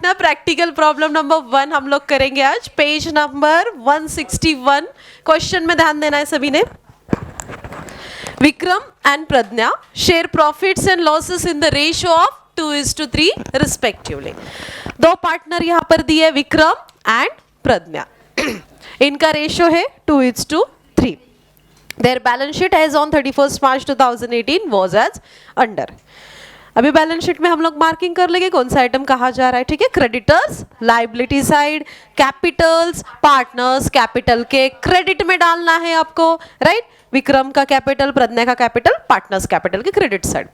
अपना practical problem number 1 हम लोग करेंगे आज, पेज नंबर 161। क्वेश्चन में ध्यान देना है सभी ने। Vikram and Pragya share profits and losses in the ratio of 2:3 respectively. दो पार्टनर यहाँ पर दिए, विक्रम एंड प्रज्ञा। इनका रेशियो है 2:3। Their balance sheet as on 31st March 2018 was as under। अभी बैलेंस शीट में हम लोग मार्किंग कर लेंगे कौन सा आइटम कहा जा रहा है, ठीक है। Creditors liability side, Capitals partners capital के क्रेडिट में डालना है आपको, राइट। विक्रम का कैपिटल, प्रज्ञा का कैपिटल, पार्टनर्स कैपिटल के क्रेडिट साइड।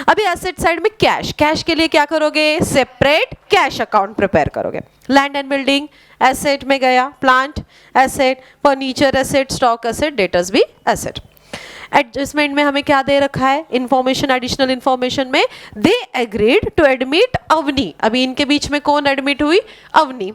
अभी एसेट साइड में कैश, कैश के लिए क्या करोगे, सेपरेट कैश अकाउंट प्रिपेयर करोगे। लैंड एंड बिल्डिंग एसेट में गया, plant asset, furniture asset, stock asset, debtors भी एसेट। एडजस्टमेंट में हमें क्या दे रखा है, इंफॉर्मेशन, एडिशनल इंफॉर्मेशन में they agreed to admit Avni. अभी इनके बीच में कौन एडमिट हुई, Avni,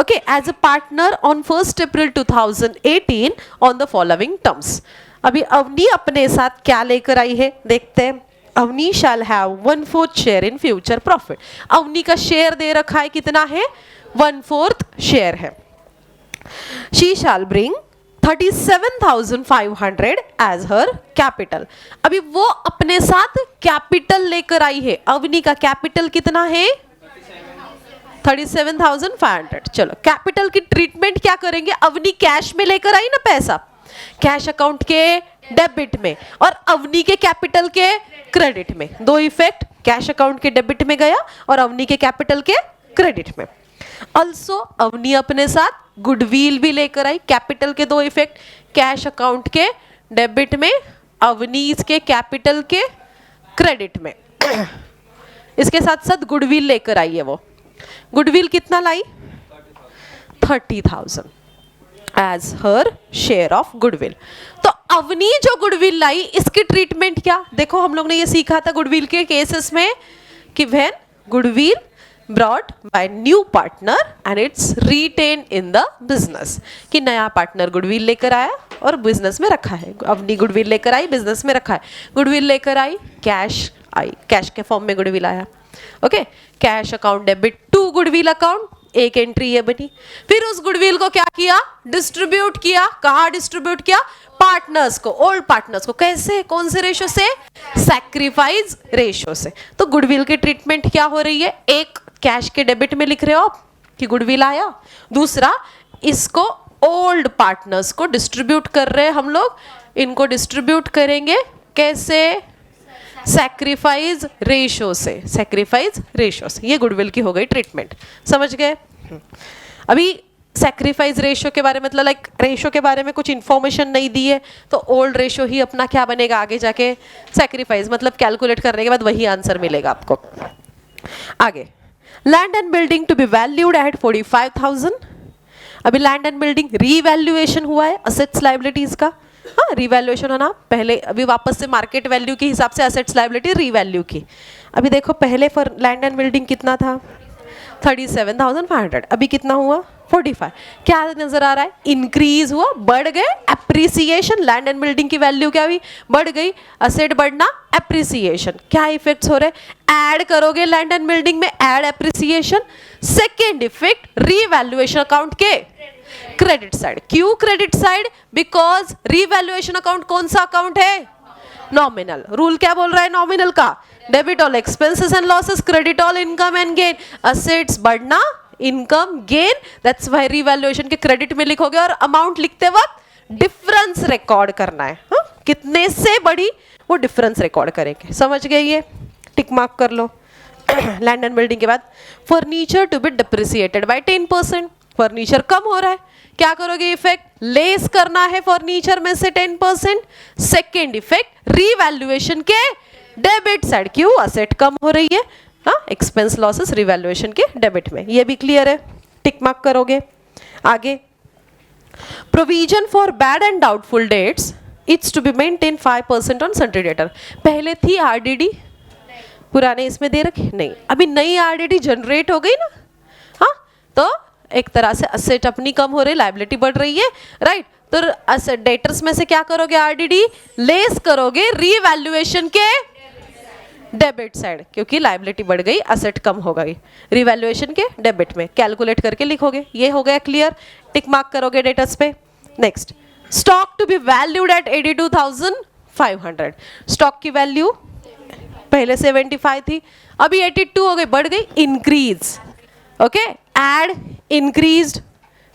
okay, as a partner on 1 April 2018 on the following terms. अभी अवनी अपने साथ क्या लेकर आई है, देखते हैं। Avani shall have 1/4 share in future profit. Avani का शेयर दे रखा है, कितना है, 1/4 शेयर है। She shall bring 37,500 as her capital. अभी वो अपने साथ कैपिटल लेकर आई है। अवनी का कैपिटल कितना है, 37,500। चलो कैपिटल की ट्रीटमेंट क्या करेंगे, अवनी कैश में लेकर आई ना पैसा, कैश अकाउंट के डेबिट में, और अवनी के कैपिटल के क्रेडिट में। दो इफेक्ट, कैश अकाउंट के डेबिट में गया और अवनी के कैपिटल के क्रेडिट में। ऑल्सो अवनी अपने साथ गुडविल भी लेकर आई, कैपिटल के दो इफेक्ट, कैश अकाउंट के डेबिट में, अवनी के कैपिटल के क्रेडिट में। इसके साथ साथ गुडविल लेकर आई है वो। गुडविल कितना लाई, 30,000 as her share of goodwill. तो अवनी जो गुडविल लाई, इसकी ट्रीटमेंट क्या, देखो हम लोग ने ये सीखा था गुडविल के केसेस में कि when goodwill brought by new partner and it's retained in the business, कि नया पार्टनर गुडविल लेकर आया और बिजनेस में रखा है। अवनी गुडविल लेकर आई, बिजनेस में रखा है। गुडविल लेकर आई, कैश आई, कैश के फॉर्म में गुडविल आया, okay. Cash account debit to goodwill account, एक एंट्री ये बनी। फिर उस गुडविल को क्या किया, डिस्ट्रीब्यूट किया। कहाँ डिस्ट्रीब्यूट किया, पार्टनर्स को, ओल्ड पार्टनर्स को। कैसे, कौन से रेशो से, सैक्रिफाइस रेशो से। तो गुडविल की ट्रीटमेंट क्या हो रही है, एक कैश के डेबिट में लिख रहे हो आप कि गुडविल आया, दूसरा इसको ओल्ड पार्टनर्स को डिस्ट्रीब्यूट कर रहे हैं हम लोग। इनको डिस्ट्रीब्यूट करेंगे कैसे, सैक्रिफाइस रेशो से, सैक्रिफाइस रेशो से। ये गुडविल की हो गई ट्रीटमेंट, समझ गए। अभी सैक्रिफाइस रेशो के बारे में, मतलब लाइक रेशो के बारे में कुछ इंफॉर्मेशन नहीं दी है, तो ओल्ड रेशो ही अपना क्या बनेगा आगे जाके, सैक्रिफाइस, मतलब कैलकुलेट करने के बाद वही आंसर मिलेगा आपको। आगे, land and building to be valued at 45,000। अभी लैंड एंड बिल्डिंग रीवैल्यूएशन हुआ है असेट्स लाइबिलिटीज का, हाँ रिवैल्यूएशन होना पहले, अभी वापस से मार्केट वैल्यू के हिसाब से असेट्स लाइबिलिटी रीवैल्यू की। अभी देखो पहले फॉर लैंड एंड बिल्डिंग कितना था, 37,500, अभी कितना हुआ, 45। क्या नजर आ रहा है, इंक्रीज हुआ, बढ़ गए, एप्रिसिएशन। लैंड एंड बिल्डिंग की वैल्यू क्या हुई, बढ़ गई, असेट बढ़ना, एप्रिसिएशन। क्या इफेक्ट्स हो रहे, ऐड करोगे लैंड एंड बिल्डिंग में, add appreciation. Second effect, revaluation account के क्रेडिट साइड। क्यों credit side, because revaluation account कौन सा अकाउंट है, नॉमिनल। रूल क्या बोल रहा है नॉमिनल का, debit all expenses and losses, credit all income and gain. Assets बढ़ना, income gain, that's why revaluation के क्रेडिट में लिखोगे, और अमाउंट लिखते वक्त डिफरेंस रिकॉर्ड करना है, हाँ? कितने से बढ़ी वो डिफरेंस रिकॉर्ड करेंगे, समझ गए, ये टिक मार्क कर लो। लैंड एंड बिल्डिंग के बाद furniture to be depreciated by 10%। Furniture कम हो रहा है, क्या करोगे, इफेक्ट लेस करना है फर्नीचर में से 10%। सेकेंड इफेक्ट, रीवैल्यूएशन के डेबिट साइड, क्यों, असेट कम हो रही है, हाँ, एक्सपेंस लॉसेस रिवैल्यूएशन के डेबिट में। ये भी क्लियर है, टिक मार्क करोगे। आगे, provision for bad and doubtful debts it's to be maintain 5% on sundry debtor. पहले थी आरडीडी, पुराने इसमें दे रखे नहीं, अभी नई आरडीडी जनरेट हो गई ना, हाँ, तो एक तरह से असेट अपनी कम हो रही, लायबिलिटी बढ़ रही है, राइट। तो असेट डेटर्स में से क्या करोगे, आरडीडी लेस करोगे रीवैल्यूएशन के डेबिट साइड, क्योंकि लाइबिलिटी बढ़ गई, असेट कम हो गई, रिवैल्यूएशन के डेबिट में कैलकुलेट करके लिखोगे। ये हो गया क्लियर, टिक मार्क करोगे डेटर्स पे। Next, stock to be valued at 82,500। Stock की वैल्यू पहले 75 थी, अभी 82 हो गई, बढ़ गई, increase. Okay, add increased,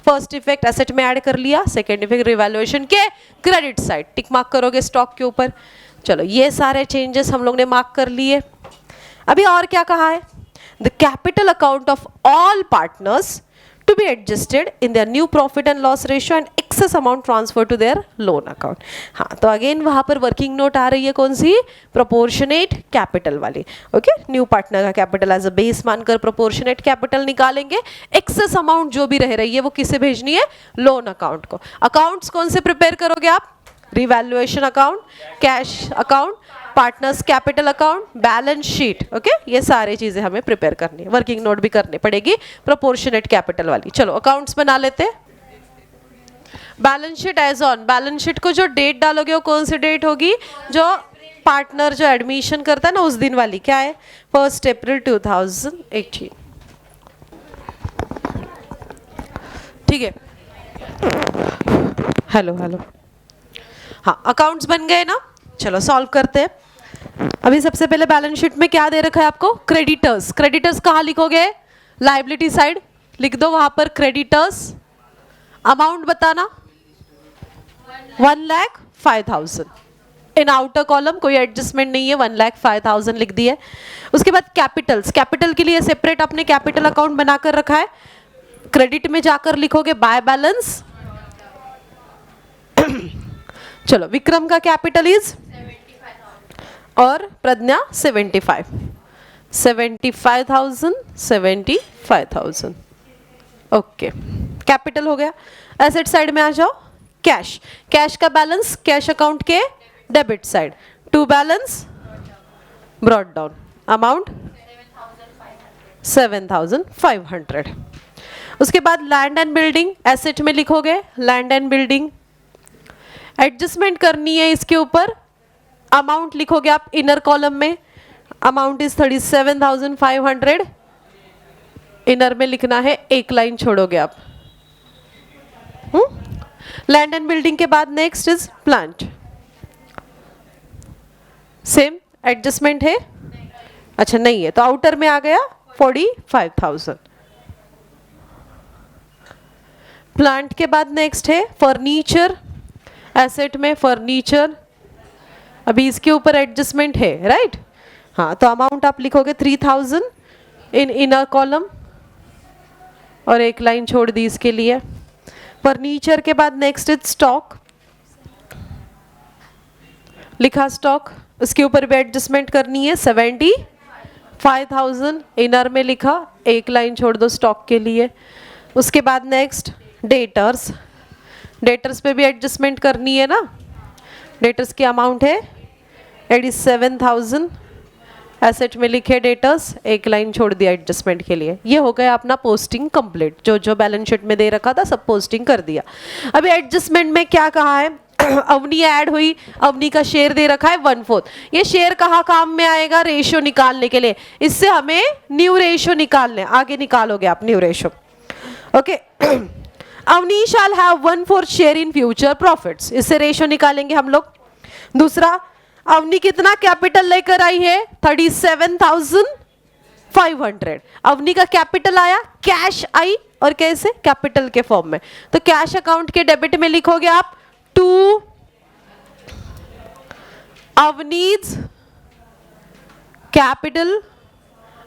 first effect asset में ऐड कर लिया, सेकेंड इफेक्ट रिवैल्यूएशन के क्रेडिट साइड, टिक मार्क करोगे स्टॉक के ऊपर। चलो ये सारे चेंजेस हम लोग ने मार्क कर लिए। अभी और क्या कहा है, the capital account of all partners to be adjusted in their new profit and loss ratio and excess amount transfer to their loan account. हाँ, तो अगेन वहां पर वर्किंग नोट आ रही है, कौन सी, प्रोपोर्शनेट कैपिटल वाली। ओके, न्यू पार्टनर का capital as a base मानकर प्रोपोर्शनेट कैपिटल निकालेंगे, एक्सेस अमाउंट जो भी रह रही है वो किसे भेजनी है, लोन अकाउंट को। अकाउंट्स कौन से प्रिपेयर करोगे आप, revaluation account, cash account, partners capital account, balance sheet. Okay, ये सारी चीजें हमें प्रिपेयर करनी है, वर्किंग नोट भी करनी पड़ेगी प्रोपोर्शनेट कैपिटल वाली। चलो अकाउंट्स बना लेते हैं। Balance sheet as on, balance sheet को जो डेट डालोगे वो कौन सी डेट होगी, जो पार्टनर जो एडमिशन करता है ना उस दिन वाली, क्या है, 1 अप्रैल 2018। ठीक है, हेलो हेलो, हाँ अकाउंट्स बन गए ना। चलो सॉल्व करते हैं। अभी सबसे पहले बैलेंस शीट में क्या दे रखा है आपको, क्रेडिटर्स। क्रेडिटर्स कहाँ लिखोगे, लाइबिलिटी साइड लिख दो, वहां पर क्रेडिटर्स, अमाउंट बताना 1,05,000। इन आउटर कॉलम कोई एडजस्टमेंट नहीं है, 1,05,000 लिख दिए। उसके बाद कैपिटल्स, कैपिटल के लिए सेपरेट अपने कैपिटल अकाउंट बनाकर रखा है। क्रेडिट में जाकर लिखोगे बाय बैलेंस। चलो, विक्रम का कैपिटल इज और प्रज्ञा 75,000 ओके, कैपिटल हो गया। एसेट साइड में आ जाओ, कैश, कैश का बैलेंस कैश अकाउंट के debit side, to balance brought down, amount 7,500। उसके बाद लैंड एंड बिल्डिंग, एसेट में लिखोगे लैंड एंड बिल्डिंग, एडजस्टमेंट करनी है इसके ऊपर, अमाउंट लिखोगे आप इनर कॉलम में, अमाउंट इज 37,500, इनर में लिखना है, एक लाइन छोड़ोगे आप। लैंड एंड बिल्डिंग के बाद next is plant, same adjustment है, अच्छा नहीं है तो आउटर में आ गया 45,000। प्लांट के बाद नेक्स्ट है फर्नीचर, एसेट में फर्नीचर, अभी इसके ऊपर एडजस्टमेंट है, राइट। हाँ, तो अमाउंट आप लिखोगे 3,000 इन इनर कॉलम और एक लाइन छोड़ दी इसके लिए। फर्नीचर के बाद नेक्स्ट इज स्टॉक, लिखा स्टॉक, उसके ऊपर भी एडजस्टमेंट करनी है, 75,000 इनर में लिखा, एक लाइन छोड़ दो स्टॉक के लिए। उसके बाद नेक्स्ट डेटर्स, डेटर्स पे भी एडजस्टमेंट करनी है ना, डेटर्स की अमाउंट है 87,000, एसेट में लिखे डेटर्स, एक लाइन छोड़ दिया एडजस्टमेंट के लिए। ये हो गया अपना पोस्टिंग कंप्लीट, जो जो बैलेंस शीट में दे रखा था सब पोस्टिंग कर दिया। अभी एडजस्टमेंट में क्या कहा है, अवनी ऐड हुई, अवनी का शेयर दे रखा है 1/4। ये शेयर कहाँ काम में आएगा, रेशियो निकालने के लिए, इससे हमें न्यू रेशियो निकालने, आगे निकालोगे आप new ratio. Okay, Avani shall have 1/4 share in future profits, इससे रेशियो निकालेंगे हम लोग। दूसरा, अवनी कितना कैपिटल लेकर आई है, 37,500। अवनी का कैपिटल आया, कैश आई, और कैसे, कैपिटल के फॉर्म में, तो कैश अकाउंट के डेबिट में लिखोगे आप टू अवनीज कैपिटल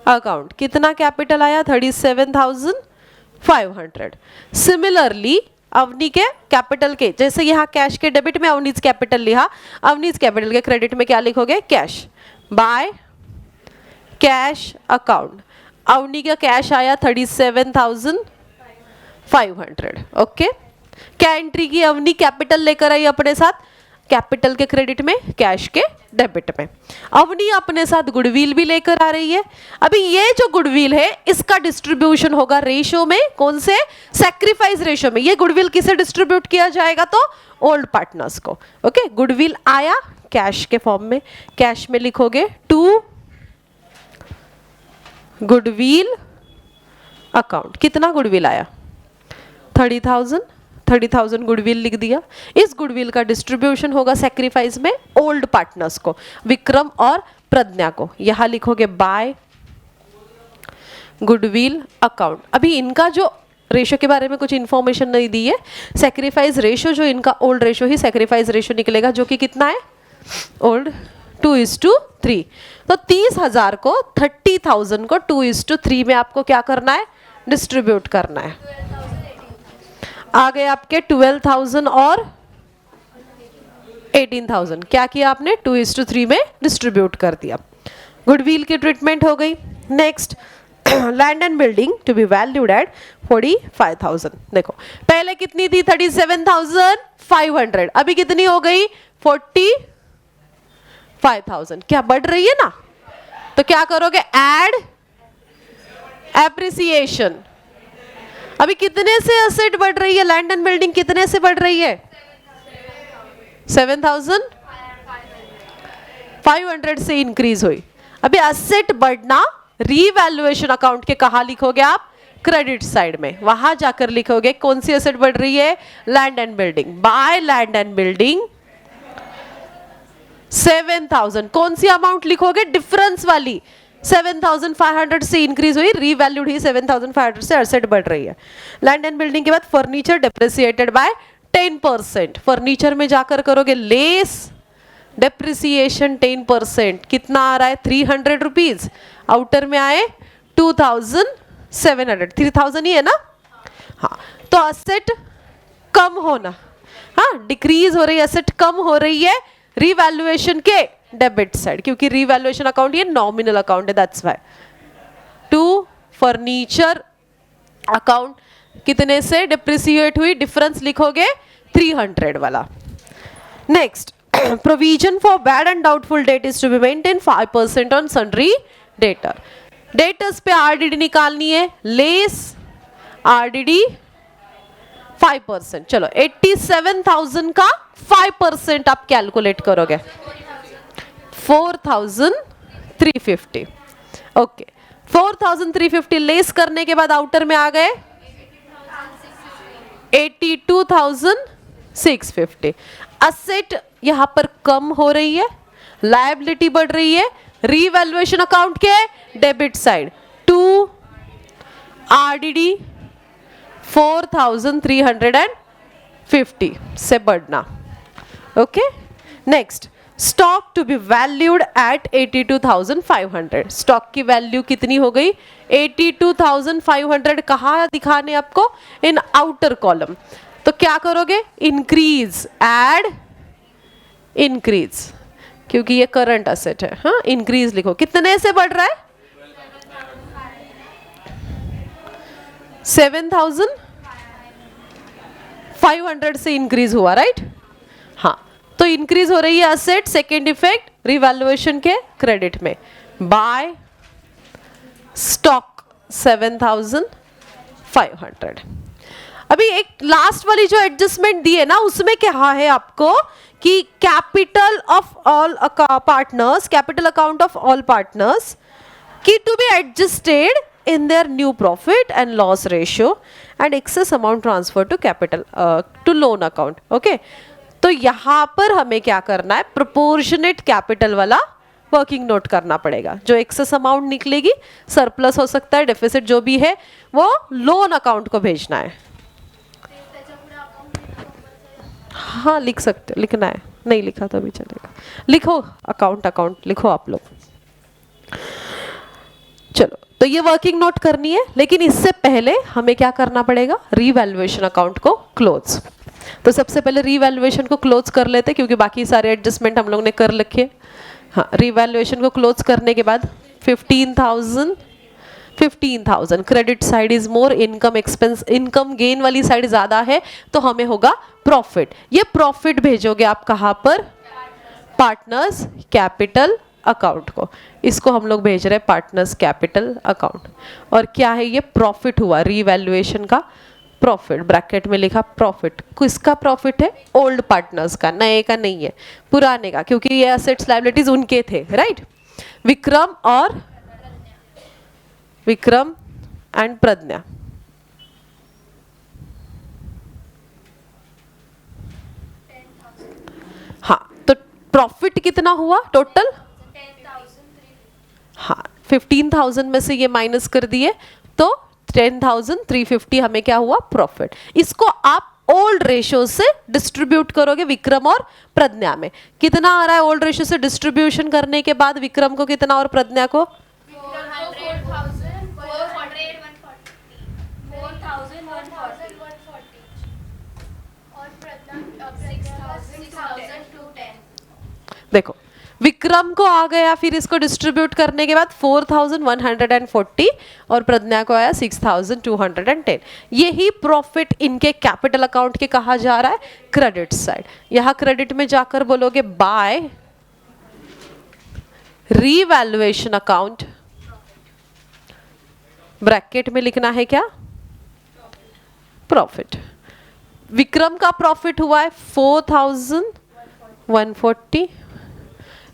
अकाउंट। कितना कैपिटल आया, 37,500। सिमिलरली अवनी के कैपिटल के, जैसे यहाँ कैश के डेबिट में अवनीज कैपिटल लिखा, अवनीज कैपिटल के क्रेडिट में क्या लिखोगे, cash, by cash account. Avani का कैश आया 37,500। ओके, क्या एंट्री की, अवनी कैपिटल लेकर आई अपने साथ, कैपिटल के क्रेडिट में, कैश के डेबिट में। अवनी अपने साथ गुडविल भी लेकर आ रही है। अभी ये जो गुडविल है इसका डिस्ट्रीब्यूशन होगा रेशियो में, कौन से, सैक्रिफाइस रेशियो में। ये गुडविल किसे डिस्ट्रीब्यूट किया जाएगा, तो ओल्ड पार्टनर्स को। ओके, गुडविल आया कैश के फॉर्म में, कैश में लिखोगे टू गुडविल अकाउंट, कितना गुडविल आया 30,000 गुडविल लिख दिया। इस गुडविल का डिस्ट्रीब्यूशन होगा सैक्रिफाइस में ओल्ड पार्टनर्स को, विक्रम और प्रज्ञा को। यहां लिखोगे बाय गुडविल अकाउंट। अभी इनका जो रेशो के बारे में कुछ इंफॉर्मेशन नहीं दी है, सैक्रिफाइस रेशो जो इनका ओल्ड रेशो ही सैक्रिफाइस रेशो निकलेगा, जो कि कितना है ओल्ड 2:3। तो 30,000 को 30,000 को 2:3 में आपको क्या करना है, डिस्ट्रीब्यूट करना है। आ गए आपके 12,000 और 18,000, क्या किया आपने 2:3 में डिस्ट्रीब्यूट कर दिया। गुडविल की ट्रीटमेंट हो गई। Next land and building to be valued at 45,000। देखो पहले कितनी थी 37,500, अभी कितनी हो गई 45,000। क्या बढ़ रही है ना, तो क्या करोगे ऐड एप्रिसिएशन। अभी कितने से असेट बढ़ रही है, लैंड एंड बिल्डिंग कितने से बढ़ रही है 7,500 से इंक्रीज हुई। अभी असेट बढ़ना रीवैल्यूएशन अकाउंट के कहा लिखोगे आप, क्रेडिट साइड में, वहां जाकर लिखोगे कौन सी असेट बढ़ रही है, land and building. By land and building 7,000, कौन सी अमाउंट लिखोगे, डिफरेंस वाली 7,500 से इंक्रीज हुई, रीवैल्यूड ही 7,500 से असेट बढ़ रही है। लैंड एंड बिल्डिंग के बाद फर्नीचर डेप्रिसिएटेड बाय 10%, फर्नीचर में जाकर करोगे लेस डेप्रिसिएशन 10%, कितना आ रहा है 300 रुपीज, आउटर में आए 2,700, 3,000 ही है ना। हाँ तो असेट कम होना, हाँ डिक्रीज हो रही है, असेट कम हो रही है रीवैल्यूएशन के डेबिट साइड, क्योंकि रीवैल्यूएशन अकाउंट ये नॉमिनल अकाउंट है, that's why. To furniture account कितने से डिप्रिसिएट हुई, डिफरेंस लिखोगे 300 वाला। Next provision for bad and doubtful debt is to be maintain 5% on sundry debtor. Debtors पे आरडीडी निकालनी है, लेस आरडीडी 5%। चलो 87,000 का 5% आप कैलकुलेट करोगे 4,350। ओके 4,350 लेस करने के बाद आउटर में आ गए 82,650। असेट यहां पर कम हो रही है, लायबिलिटी बढ़ रही है, रीवैल्यूएशन अकाउंट के डेबिट साइड टू आरडीडी 4,350 से बढ़ना। Okay next stock to be valued at 82,500। Stock की वैल्यू कितनी हो गई 82,500। कहाँ दिखाने आपको, इन आउटर कॉलम। तो क्या करोगे इंक्रीज, ऐड इंक्रीज, क्योंकि ये करंट असेट है, हाँ इंक्रीज लिखो। कितने से बढ़ रहा है 7,500 से इंक्रीज हुआ, राइट। हाँ तो इंक्रीज हो रही है असेट, सेकेंड इफेक्ट रिवैल्यूएशन के क्रेडिट में। By stock 7,500। अभी एक लास्ट वाली जो एडजस्टमेंट दी है ना, उसमें क्या है आपको कि capital of all partners, capital account of all partners की to be adjusted in their new profit and loss ratio and excess amount transfer to capital to loan account। Okay तो यहां पर हमें क्या करना है, प्रोपोर्शनेट कैपिटल वाला working note करना पड़ेगा। जो एक्सेस अमाउंट निकलेगी, सरप्लस हो सकता है, डेफिसिट जो भी है, वो लोन अकाउंट को भेजना है। हाँ लिख सकते हो, लिखना है, नहीं लिखा तो भी चलेगा, लिखो अकाउंट लिखो आप लोग। चलो तो ये वर्किंग नोट करनी है, लेकिन इससे पहले हमें क्या करना पड़ेगा, रीवैल्यूएशन अकाउंट को क्लोज। तो सबसे पहले रीवैल्यूएशन को क्लोज कर लेते, क्योंकि बाकी सारे एडजस्टमेंट हम लोग ने कर रखे। हाँ रीवैल्यूएशन को क्लोज करने के बाद 15,000 credit side is more, income expense, income gain वाली साइड ज्यादा है, तो हमें होगा प्रॉफिट। ये प्रॉफिट भेजोगे आप कहाँ पर, पार्टनर्स कैपिटल अकाउंट को। इसको हम लोग भेज रहे हैं पार्टनर्स कैपिटल अकाउंट। और क्या है ये, प्रॉफिट हुआ, रीवैल्यूएशन का प्रॉफिट, ब्रैकेट में लिखा प्रॉफिट। किसका प्रॉफिट है, ओल्ड पार्टनर्स का, नए का नहीं है, पुराने का, क्योंकि ये असेट्स लायबिलिटीज उनके थे, राइट। विक्रम और विक्रम एंड प्रज्ञा। हाँ, तो प्रॉफिट कितना हुआ टोटल? हाँ, 15,000 में से ये माइनस कर दिए तो 10,350 हमें क्या हुआ? प्रॉफिट। इसको आप ओल्ड रेशियो से डिस्ट्रीब्यूट करोगे विक्रम और प्रज्ञा में। कितना आ रहा है ओल्ड रेशियो से डिस्ट्रीब्यूशन करने के बाद? विक्रम को कितना और प्रज्ञा को? 6,210। देखो विक्रम को आ गया, फिर इसको डिस्ट्रीब्यूट करने के बाद 4,140 और प्रज्ञा को आया 6,210। यही प्रॉफिट इनके कैपिटल अकाउंट के कहा जा रहा है क्रेडिट साइड। यहां क्रेडिट में जाकर बोलोगे बाय रीवैल्यूएशन अकाउंट, ब्रैकेट में लिखना है क्या? प्रॉफिट। विक्रम का प्रॉफिट हुआ है 4,140,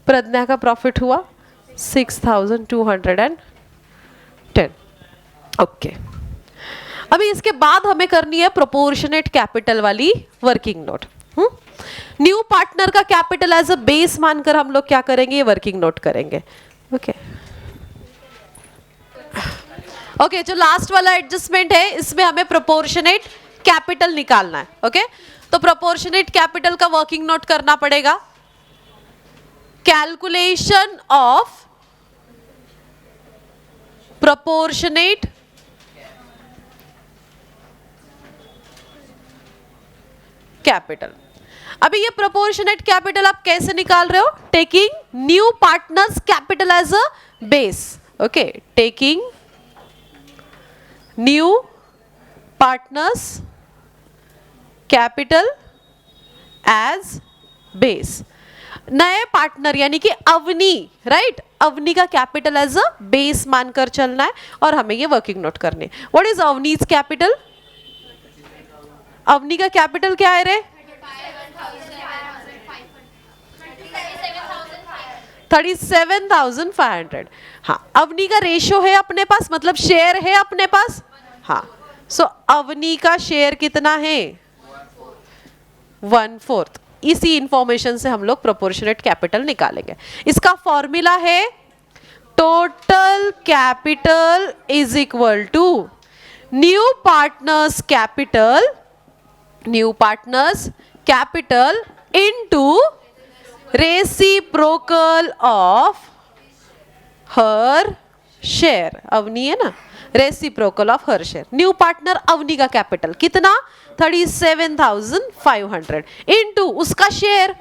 प्रज्ञा का प्रॉफिट हुआ 6,210। ओके, अभी इसके बाद हमें करनी है प्रोपोर्शनेट कैपिटल वाली वर्किंग नोट। न्यू पार्टनर का कैपिटल एज अ बेस मानकर हम लोग क्या करेंगे? ये वर्किंग नोट करेंगे। ओके ओके, जो लास्ट वाला एडजस्टमेंट है इसमें हमें प्रोपोर्शनेट कैपिटल निकालना है। ओके, तो प्रोपोर्शनेट कैपिटल का वर्किंग नोट करना पड़ेगा। Calculation of proportionate capital. अभी ये प्रोपोर्शनेट कैपिटल आप कैसे निकाल रहे हो? Taking new partners capital as a base. Okay, taking new partners capital as base. नए पार्टनर यानी कि अवनी, राइट? अवनी का कैपिटल एज अ बेस मानकर चलना है और हमें ये वर्किंग नोट करनी है। What is Avni's capital? Avni का कैपिटल क्या है रे? 37,500। हाँ, अवनी का रेशो है अपने पास, मतलब शेयर है अपने पास। हाँ, सो अवनी का शेयर कितना है? 1/4। इसी इंफॉर्मेशन से हम लोग प्रोपोर्शनेट कैपिटल निकालेंगे। इसका फॉर्मूला है total capital is equal to new partners capital into reciprocal of her share. Avani है ना, reciprocal of her share. New partner Avani का कैपिटल कितना? 37,500 इनटू उसका शेयर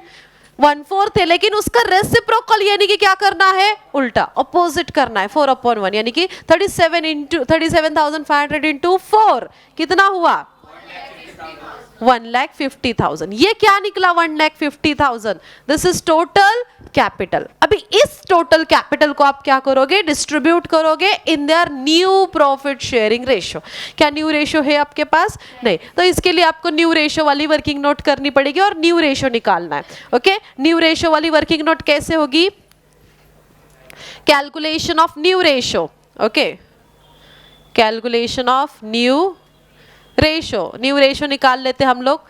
1/4 है, लेकिन उसका रेसिप्रोकल यानी कि क्या करना है? उल्टा, अपोजिट करना है। 4/1 यानी कि 37,500 इंटू 4 कितना हुआ? 1,50,000। ये क्या निकला? 1,50,000। This is total capital. अभी इस टोटल कैपिटल को आप क्या करोगे? डिस्ट्रीब्यूट करोगे in their new profit sharing ratio. क्या न्यू रेशियो है आपके पास? नहीं, तो इसके लिए आपको न्यू रेशियो वाली वर्किंग नोट करनी पड़ेगी और न्यू रेशियो निकालना है। ओके, न्यू रेशियो वाली वर्किंग नोट कैसे होगी? Calculation of new ratio. Okay, calculation of new ratio. New ratio निकाल लेते हम लोग।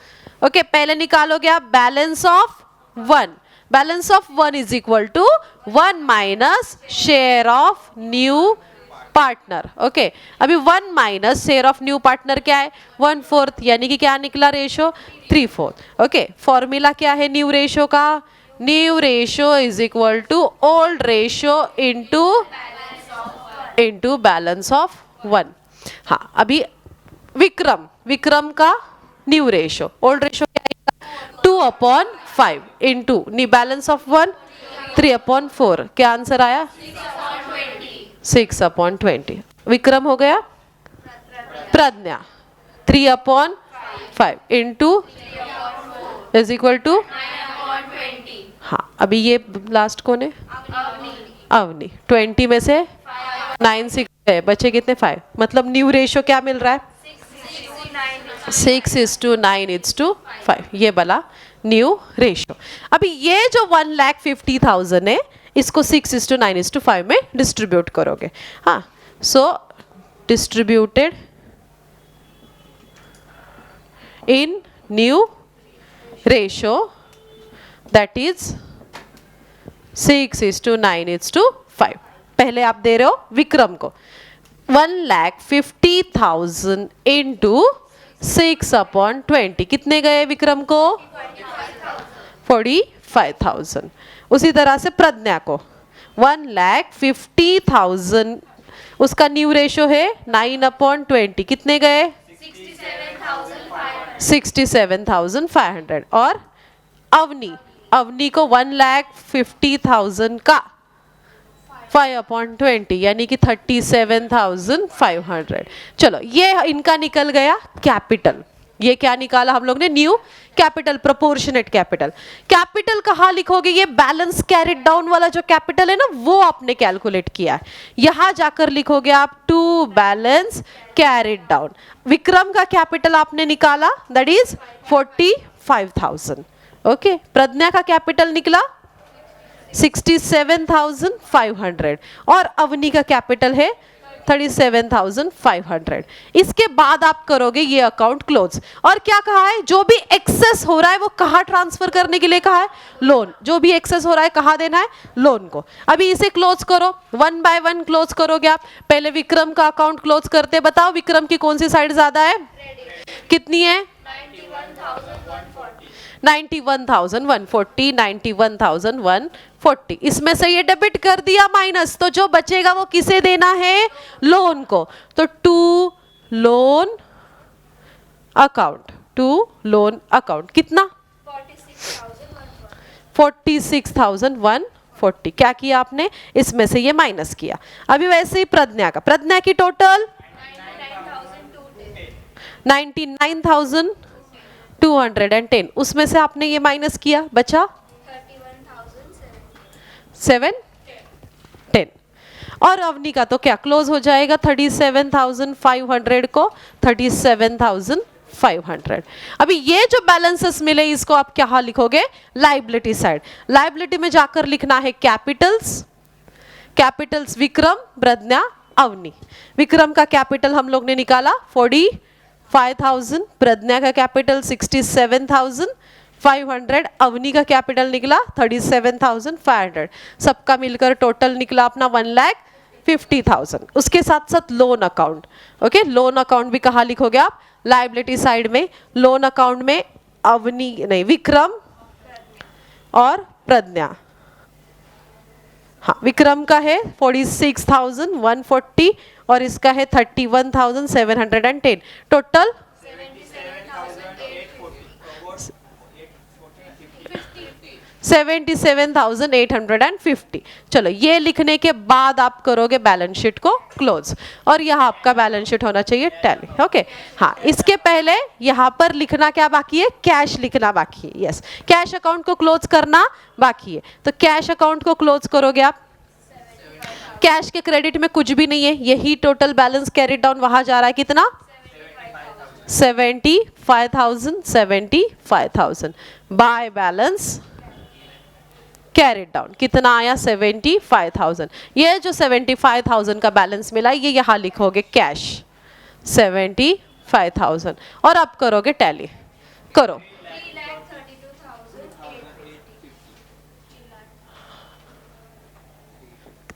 ओके, पहले निकालोगे आप balance of 1। Balance of 1 is equal to 1 minus share of new partner. Okay, अभी 1 minus share of new partner क्या है? 1/4 यानी कि क्या निकला रेशियो? 3/4। ओके, फॉर्मूला क्या है न्यू रेशियो का? New ratio is equal to old ratio into balance of 1। हाँ, अभी विक्रम का न्यू रेशियो, ओल्ड रेशियो क्या आएगा? 2/5 इंटू नी बैलेंस ऑफ 1 3/4। क्या आंसर आया? 6/20। विक्रम हो गया। प्रज्ञा 3/5 इंटू इज इक्वल टू। हाँ, अभी ये लास्ट कौन है? अवनी। 20 में से 9 6 है, बचे कितने? 5। मतलब न्यू रेशियो क्या मिल रहा है? 6:9:5। ये वाला न्यू रेशियो। अभी ये जो 1,50,000 है इसको 6:9:5 में डिस्ट्रीब्यूट करोगे। हाँ, so distributed in new ratio that is 6:9:5। पहले आप दे रहे हो विक्रम को 1,50,000 इंटू 6/20। कितने गए विक्रम को? 45,000। उसी तरह से प्रज्ञा को 1,50,000, उसका न्यू रेशो है 9/20। कितने गए? 67,500। और अवनी को 1,50,000 का 5/20 यानी कि 37,500। चलो ये इनका निकल गया कैपिटल। ये क्या निकाला हम लोग ने? New capital, proportionate capital. Capital कहाँ लिखोगे? ये बैलेंस कैरिड डाउन वाला जो कैपिटल है ना, वो आपने कैलकुलेट किया है। यहां जाकर लिखोगे आप to balance carried down. Vikram का कैपिटल आपने निकाला, दैट इज 45,000। ओके, प्रज्ञा का कैपिटल निकला 67,500 और अवनी का कैपिटल है 37,500। इसके बाद आप करोगे ये अकाउंट क्लोज। और क्या कहा है? जो भी एक्सेस हो रहा है वो कहाँ ट्रांसफर करने के लिए कहा है? लोन। जो भी एक्सेस हो रहा है कहाँ देना है? लोन को। अभी इसे क्लोज करो, 1 बाय 1 क्लोज करोगे आप। पहले विक्रम का अकाउंट क्लोज करते। बताओ विक्रम की कौन सी साइड ज्यादा है? कितनी है? 91,140, 91,140। इसमें से ये डेबिट कर दिया माइनस, तो जो बचेगा वो किसे देना है? लोन को। तो to loan account, to loan account कितना? 46,140। क्या किया आपने? इसमें से ये माइनस किया। अभी वैसे ही प्रज्ञा का, प्रज्ञा की टोटल 99,210। उसमें से आपने ये माइनस किया, बचा 710। और अवनी का तो क्या क्लोज हो जाएगा? 37,500 को 37,500। अभी ये जो बैलेंसेस मिले इसको आप क्या लिखोगे? Liability side. लाइबिलिटी में जाकर लिखना है कैपिटल्स। कैपिटल्स विक्रम, प्रज्ञा, अवनी। विक्रम का कैपिटल हम लोग ने निकाला 45,000, प्रज्ञा का कैपिटल 67,500, अवनी का कैपिटल निकला 37,500। सबका मिलकर टोटल निकला अपना 1,50,000। उसके साथ साथ loan account. Okay, loan account भी कहाँ लिखोगे आप? लाइबिलिटी साइड में। लोन अकाउंट में अवनी नहीं, विक्रम और प्रज्ञा। हाँ, विक्रम का है 46,140 और इसका है 31,710। टोटल 77,850। चलो ये लिखने के बाद आप करोगे बैलेंस शीट को क्लोज और यहाँ आपका बैलेंस शीट होना चाहिए टैली। ओके, हाँ, इसके पहले यहाँ पर लिखना क्या बाकी है? कैश लिखना बाकी है। यस, कैश अकाउंट को क्लोज करना बाकी है। तो कैश अकाउंट को क्लोज करोगे आप। कैश के क्रेडिट में कुछ भी नहीं है, यही टोटल बैलेंस कैरी डाउन वहां जा रहा है। कितना? 75,000 बाय बैलेंस कैरी डाउन कितना आया? 75,000। ये जो 75,000 का बैलेंस मिला ये यहाँ लिखोगे कैश 75,000 और अब करोगे टैली। करो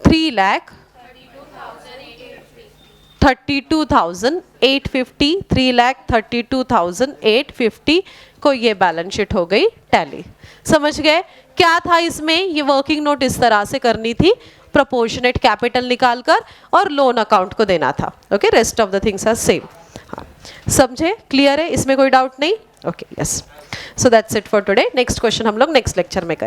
3,32,850, 3,32,850 को ये बैलेंस शीट हो गई टैली। समझ गए क्या था इसमें? ये वर्किंग नोट इस तरह से करनी थी, प्रोपोर्शनेट कैपिटल निकालकर और लोन अकाउंट को देना था। Okay, rest of the things are same. हाँ, समझे? क्लियर है? इसमें कोई डाउट नहीं? Okay, yes. So that's it for today. Next question हम लोग नेक्स्ट लेक्चर में करेंगे।